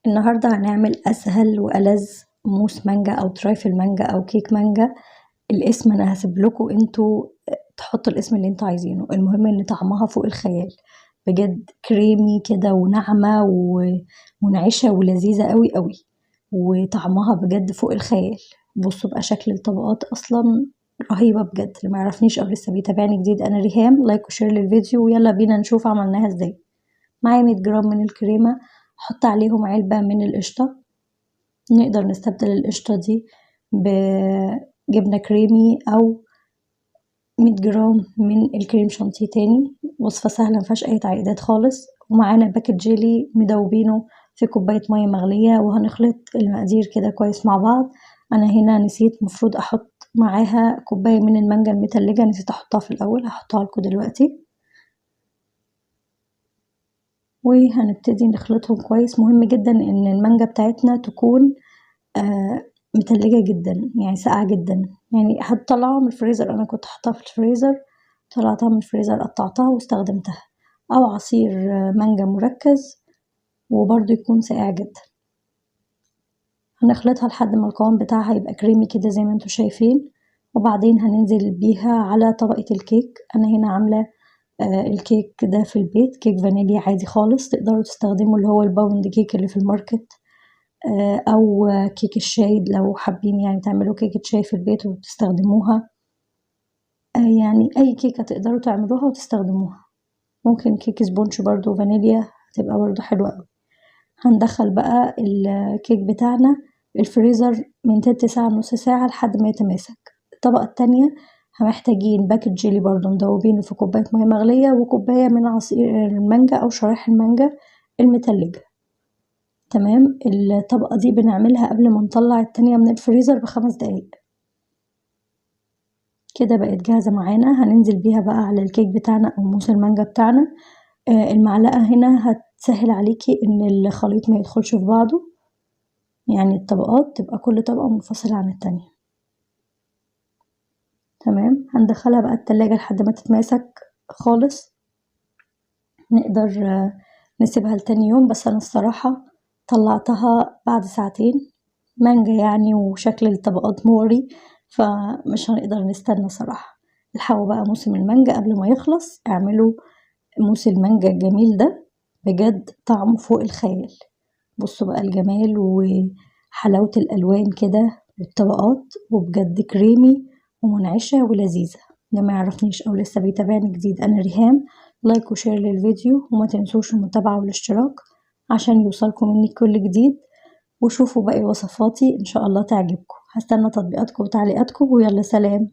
النهاردة هنعمل أسهل وألذ موس مانجا أو ترايفل مانجا أو كيك مانجا. الاسم أنا هسيبلكوا انتوا تحطوا الاسم اللي انتوا عايزينه، المهم ان طعمها فوق الخيال بجد، كريمي كده وناعمة ومنعشة ولذيذة قوي قوي، وطعمها بجد فوق الخيال. بصوا بقى شكل الطبقات أصلا رهيبة بجد. اللي معرفنيش أو لسه بيتابعني جديد، أنا ريهام، لايك وشير للفيديو ويلا بينا نشوف عملناها ازاي. معايا 100 جرام من الكريمة، حط عليهم علبة من القشطة. نقدر نستبدل القشطة دي بجبنة كريمي أو 100 جرام من الكريم شانتيه تاني. وصفة سهلة مفيهاش أي تعقيدات خالص. ومعانا باكت جيلي مدوبينه في كوباية مية مغلية، وهنخلط المقادير كده كويس مع بعض. أنا هنا نسيت، مفروض أحط معاها كوباية من المانجا المتلجة، نسيت أحطها في الأول، هحطها لكم دلوقتي. وهنبتدي نخلطهم كويس. مهم جدا ان المانجا بتاعتنا تكون متلجة جدا، يعني ساقعة جدا. يعني هتطلعها من الفريزر، انا كنت حطها في الفريزر، طلعتها من الفريزر قطعتها واستخدمتها. او عصير مانجا مركز وبرده يكون ساقع جدا. هنخلطها لحد ما القوام بتاعها يبقى كريمي كده زي ما انتوا شايفين، وبعدين هننزل بيها على طبقة الكيك. انا هنا عاملة الكيك ده في البيت، كيك فانيليا عادي خالص. تقدروا تستخدموا اللي هو الباوند كيك اللي في الماركت، او كيك الشاي لو حابين يعني تعملوا كيكة شاي في البيت وتستخدموها. يعني اي كيكة تقدروا تعملوها وتستخدموها. ممكن كيك سبونج برضو فانيليا، هتبقى برضو حلوة اوي. هندخل بقى الكيك بتاعنا الفريزر من تلت ساعة لنص ساعة لحد ما يتماسك. الطبقة التانية محتاجين باكت جيلي برضو مدوبينه في كوباية مية مغلية، وكوباية من عصير المانجا أو شرايح المانجا المتلجة. تمام. الطبقة دي بنعملها قبل ما نطلع التانية من الفريزر ب5 دقايق. كده بقت جاهزة معانا. هننزل بيها بقى على الكيك بتاعنا أو موس المانجا بتاعنا. المعلقة هنا هتسهل عليكي إن الخليط ما يدخلش في بعضه، يعني الطبقات تبقى كل طبقة منفصلة عن التانية. تمام. هندخلها بقى التلاجة لحد ما تتماسك خالص. نقدر نسيبها لتاني يوم، بس أنا الصراحة طلعتها بعد ساعتين. مانجا يعني وشكل الطبقات موري، فمش هنقدر نستنى صراحة. الحقوا بقى موسم المانجا قبل ما يخلص، اعملوا موس المانجا الجميل ده، بجد طعمه فوق الخيال. بصوا بقى الجمال وحلاوة الألوان كده والطبقات، وبجد كريمي ومنعشة ولذيذة. اللي ما يعرفنيش أو لسه بيتابعني جديد، أنا ريهام، لايك وشير للفيديو، وما تنسوش المتابعة والاشتراك عشان يوصلكم مني كل جديد. وشوفوا باقي وصفاتي إن شاء الله تعجبكم. هستنى تطبيقاتكم وتعليقاتكم، ويلا سلام.